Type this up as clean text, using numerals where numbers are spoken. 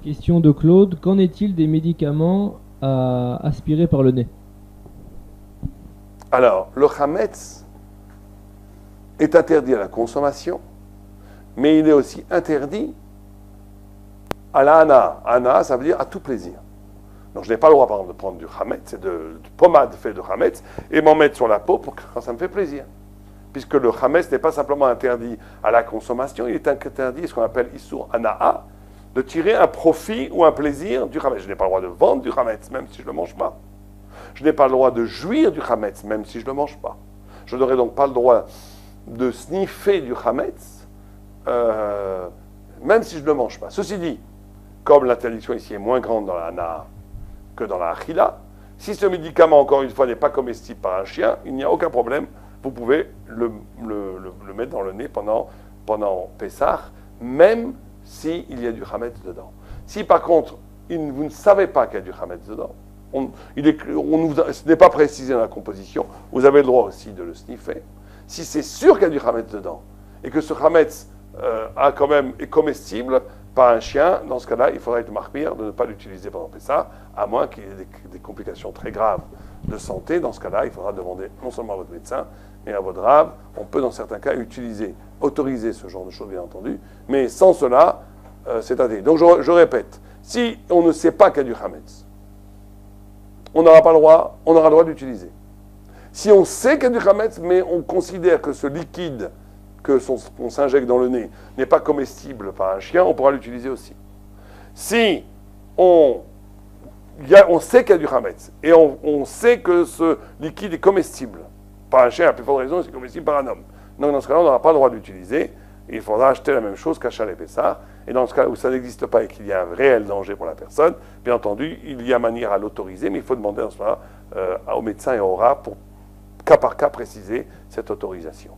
Question de Claude. Qu'en est-il des médicaments à aspirer par le nez? Alors, le chametz est interdit à la consommation, mais il est aussi interdit à la hana. Hana, ça veut dire à tout plaisir. Donc je n'ai pas le droit, par exemple, de prendre du chametz, de pommade faite de chametz, et m'en mettre sur la peau quand ça me fait plaisir. Puisque le chametz n'est pas simplement interdit à la consommation, il est interdit, ce qu'on appelle issur hana'a, de tirer un profit ou un plaisir du chametz. Je n'ai pas le droit de vendre du chametz, même si je ne le mange pas. Je n'ai pas le droit de jouir du chametz, même si je ne le mange pas. Je n'aurai donc pas le droit de sniffer du chametz, même si je ne le mange pas. Ceci dit, comme l'interdiction ici est moins grande dans la hana que dans la achila, si ce médicament, encore une fois, n'est pas comestible par un chien, il n'y a aucun problème. Vous pouvez le mettre dans le nez pendant Pessah, même s'il y a du chametz dedans. Si par contre, vous ne savez pas qu'il y a du chametz dedans, ce n'est pas précisé dans la composition, vous avez le droit aussi de le sniffer. Si c'est sûr qu'il y a du chametz dedans, et que ce chametz est comestible par un chien, dans ce cas-là, il faudra être marmire de ne pas l'utiliser pendant Pessah, à moins qu'il y ait des complications très graves de santé. Dans ce cas-là, il faudra demander non seulement à votre médecin, mais à votre rave. On peut dans certains cas autoriser ce genre de choses, bien entendu, mais sans cela, c'est interdit. Donc je répète, si on ne sait pas qu'il y a du chametz, on n'aura pas le droit, on aura le droit d'utiliser. Si on sait qu'il y a du chametz, mais on considère que ce liquide qu'on s'injecte dans le nez n'est pas comestible par un chien, on pourra l'utiliser aussi. Si on sait qu'il y a du chametz et on sait que ce liquide est comestible par un chien, à plus forte raison, c'est comestible par un homme. Donc dans ce cas-là, on n'aura pas le droit d'utiliser. Il faudra acheter la même chose qu'à Chalet Pessah. Et dans ce cas où ça n'existe pas et qu'il y a un réel danger pour la personne, bien entendu, il y a manière à l'autoriser, mais il faut demander dans ce cas-là au médecin et au rat pour cas par cas préciser cette autorisation.